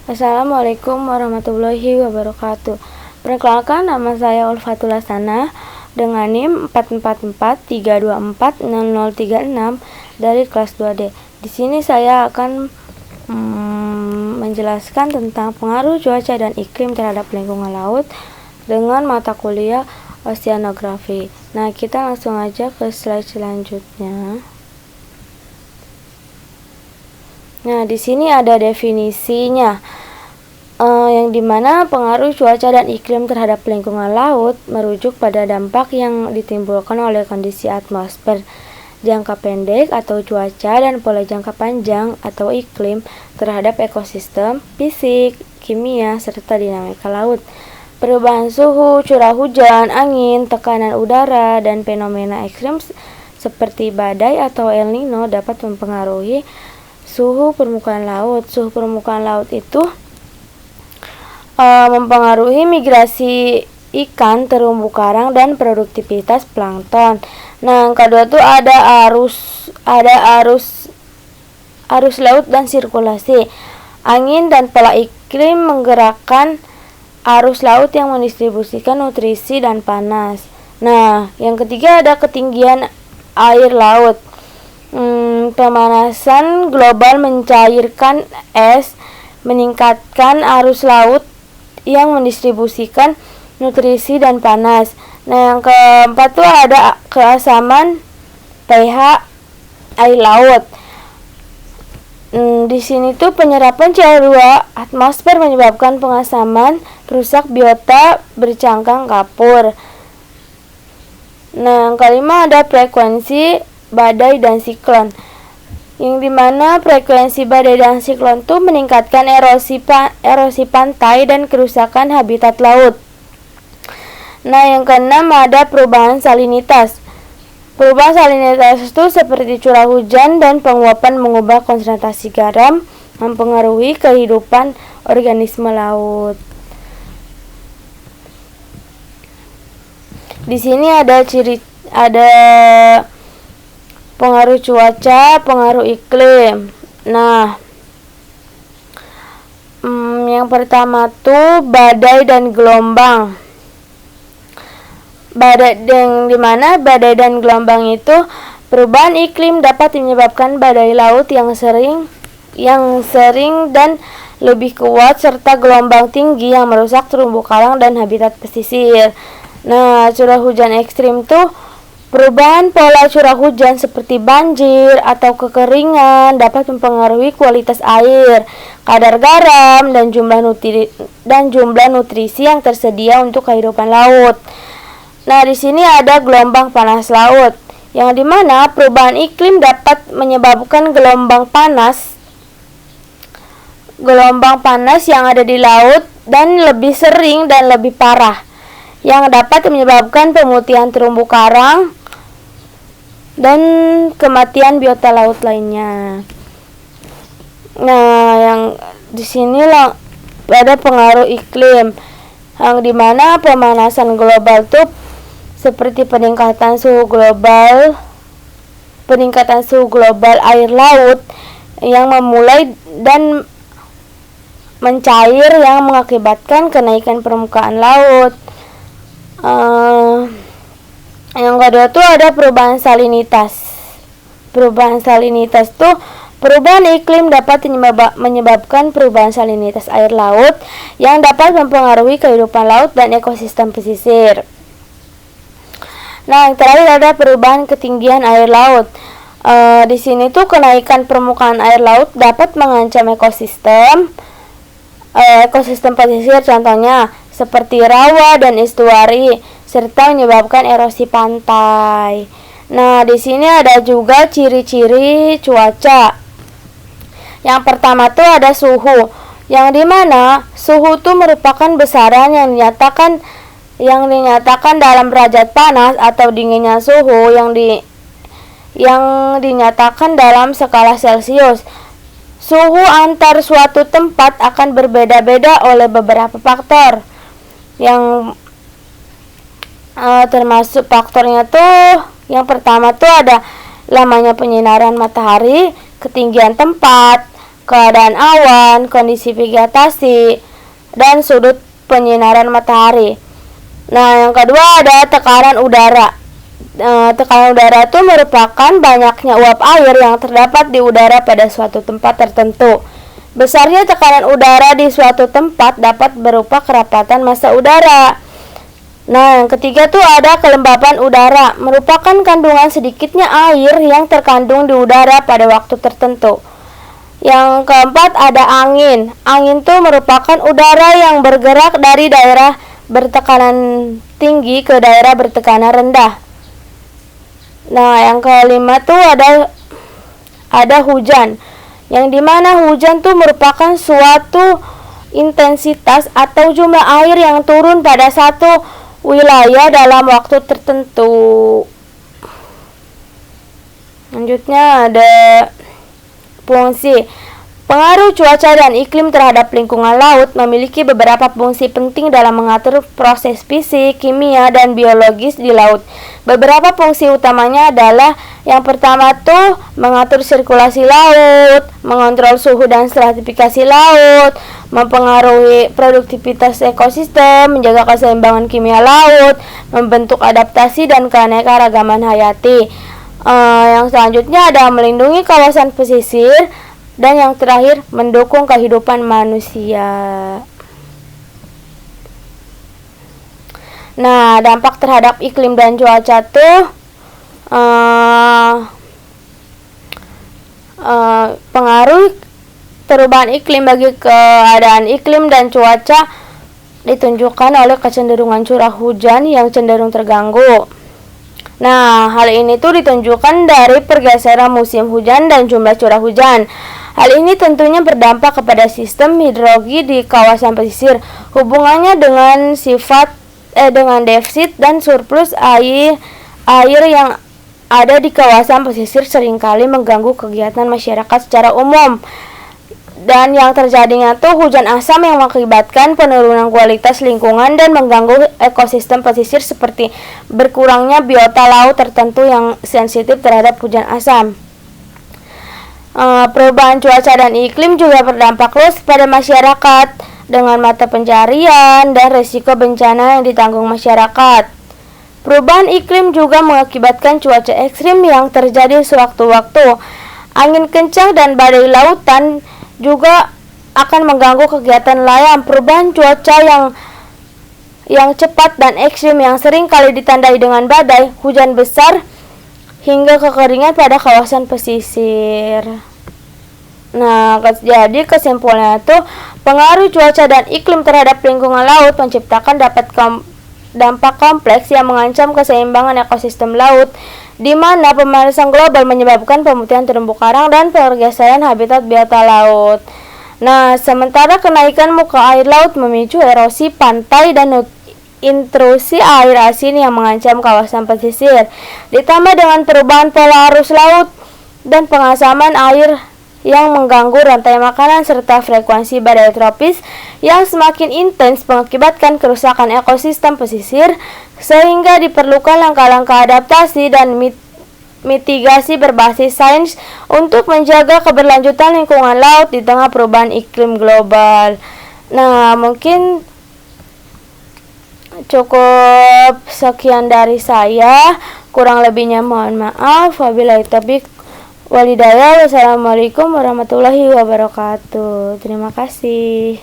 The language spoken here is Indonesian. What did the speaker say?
Assalamualaikum warahmatullahi wabarakatuh. Perkenalkan, nama saya Ulfatul Hasanah dengan NIM 44432400036 dari kelas 2D. Di sini saya akan menjelaskan tentang pengaruh cuaca dan iklim terhadap lingkungan laut dengan mata kuliah oceanografi. Nah, kita langsung aja ke slide selanjutnya. Nah, di sini ada definisinya, yang dimana pengaruh cuaca dan iklim terhadap lingkungan laut merujuk pada dampak yang ditimbulkan oleh kondisi atmosfer jangka pendek atau cuaca dan pola jangka panjang atau iklim terhadap ekosistem, fisik, kimia, serta dinamika laut. Perubahan suhu, curah hujan, angin, tekanan udara, dan fenomena ekstrim seperti badai atau El Nino dapat mempengaruhi suhu permukaan laut. Suhu permukaan laut itu mempengaruhi migrasi ikan, terumbu karang, dan produktivitas plankton. Nah, yang kedua tuh ada arus laut dan sirkulasi. Angin dan pola iklim menggerakkan arus laut yang mendistribusikan nutrisi dan panas. Nah, yang ketiga ada ketinggian air laut. Pemanasan global mencairkan es, meningkatkan arus laut yang mendistribusikan nutrisi dan panas. Nah, yang keempat tuh ada keasaman pH air laut. Di sini tuh penyerapan CO2 atmosfer menyebabkan pengasaman, rusak biota bercangkang kapur. Nah, yang kelima ada frekuensi badai dan siklon, yang dimana frekuensi badai dan siklon itu meningkatkan erosi pantai dan kerusakan habitat laut. Nah, yang keenam ada perubahan salinitas. Perubahan salinitas itu seperti curah hujan dan penguapan mengubah konsentrasi garam, mempengaruhi kehidupan organisme laut. Di sini ada pengaruh cuaca, pengaruh iklim. Nah, yang pertama tuh badai dan gelombang. Dimana badai dan gelombang itu perubahan iklim dapat menyebabkan badai laut yang sering dan lebih kuat serta gelombang tinggi yang merusak terumbu karang dan habitat pesisir. Nah, curah hujan ekstrim tuh perubahan pola curah hujan seperti banjir atau kekeringan dapat mempengaruhi kualitas air, kadar garam, dan jumlah nutrisi yang tersedia untuk kehidupan laut. Nah, di sini ada gelombang panas laut, yang dimana perubahan iklim dapat menyebabkan gelombang panas yang ada di laut dan lebih sering dan lebih parah, yang dapat menyebabkan pemutihan terumbu karang dan kematian biota laut lainnya. Nah, yang di sini ada pengaruh iklim, yang dimana pemanasan global tuh seperti peningkatan suhu global air laut yang memulai dan mencair yang mengakibatkan kenaikan permukaan laut. Yang kedua tuh ada perubahan salinitas. Perubahan salinitas tuh perubahan iklim dapat menyebabkan perubahan salinitas air laut yang dapat mempengaruhi kehidupan laut dan ekosistem pesisir. Nah, yang terakhir ada perubahan ketinggian air laut. Di sini tuh kenaikan permukaan air laut dapat mengancam ekosistem pesisir, contohnya seperti rawa dan estuari, serta menyebabkan erosi pantai. Nah, di sini ada juga ciri-ciri cuaca. Yang pertama tuh ada suhu, yang dimana suhu itu merupakan besaran yang dinyatakan dalam derajat panas atau dinginnya suhu yang dinyatakan dalam skala Celcius. Suhu antar suatu tempat akan berbeda-beda oleh beberapa faktor, yang termasuk faktornya tuh yang pertama tuh ada lamanya penyinaran matahari, ketinggian tempat, keadaan awan, kondisi vegetasi, dan sudut penyinaran matahari. Nah, yang kedua ada tekanan udara. Tekanan udara itu merupakan banyaknya uap air yang terdapat di udara pada suatu tempat tertentu. Besarnya tekanan udara di suatu tempat dapat berupa kerapatan massa udara. Nah, yang ketiga tuh ada kelembapan udara, merupakan kandungan sedikitnya air yang terkandung di udara pada waktu tertentu. Yang keempat ada angin. Angin tuh merupakan udara yang bergerak dari daerah bertekanan tinggi ke daerah bertekanan rendah. Nah, yang kelima tuh ada hujan, yang dimana hujan tuh merupakan suatu intensitas atau jumlah air yang turun pada satu wilayah dalam waktu tertentu. Selanjutnya ada fungsi. Pengaruh cuaca dan iklim terhadap lingkungan laut memiliki beberapa fungsi penting dalam mengatur proses fisik, kimia, dan biologis di laut. Beberapa fungsi utamanya adalah yang pertama tuh mengatur sirkulasi laut, mengontrol suhu dan stratifikasi laut, mempengaruhi produktivitas ekosistem, menjaga keseimbangan kimia laut, membentuk adaptasi dan keanekaragaman hayati. Yang selanjutnya ada melindungi kawasan pesisir, dan yang terakhir mendukung kehidupan manusia. Nah, dampak terhadap iklim dan cuaca tuh pengaruh perubahan iklim bagi keadaan iklim dan cuaca ditunjukkan oleh kecenderungan curah hujan yang cenderung terganggu. Nah, hal ini tuh ditunjukkan dari pergeseran musim hujan dan jumlah curah hujan. Hal ini tentunya berdampak kepada sistem hidrologi di kawasan pesisir. Hubungannya dengan dengan defisit dan surplus air yang ada di kawasan pesisir seringkali mengganggu kegiatan masyarakat secara umum. Dan yang terjadinya tuh hujan asam yang mengakibatkan penurunan kualitas lingkungan dan mengganggu ekosistem pesisir seperti berkurangnya biota laut tertentu yang sensitif terhadap hujan asam. Perubahan cuaca dan iklim juga berdampak luas pada masyarakat dengan mata pencarian dan risiko bencana yang ditanggung masyarakat. Perubahan iklim juga mengakibatkan cuaca ekstrim yang terjadi sewaktu-waktu. Angin kencang dan badai lautan juga akan mengganggu kegiatan nelayan. Perubahan cuaca yang cepat dan ekstrim yang sering kali ditandai dengan badai, hujan besar, hingga kekeringan pada kawasan pesisir. Nah, jadi kesimpulannya itu pengaruh cuaca dan iklim terhadap lingkungan laut menciptakan dampak kompleks yang mengancam keseimbangan ekosistem laut, di mana pemanasan global menyebabkan pemutihan terumbu karang dan pergeseran habitat biota laut. Nah, sementara kenaikan muka air laut memicu erosi pantai dan intrusi air asin yang mengancam kawasan pesisir, ditambah dengan perubahan pola arus laut dan pengasaman air yang mengganggu rantai makanan serta frekuensi badai tropis yang semakin intens mengakibatkan kerusakan ekosistem pesisir, sehingga diperlukan langkah-langkah adaptasi dan mitigasi berbasis sains untuk menjaga keberlanjutan lingkungan laut di tengah perubahan iklim global. Nah, mungkin cukup sekian dari saya, kurang lebihnya mohon maaf. Wabillahi taufiq walhidayah. Wassalamualaikum warahmatullahi wabarakatuh. Terima kasih.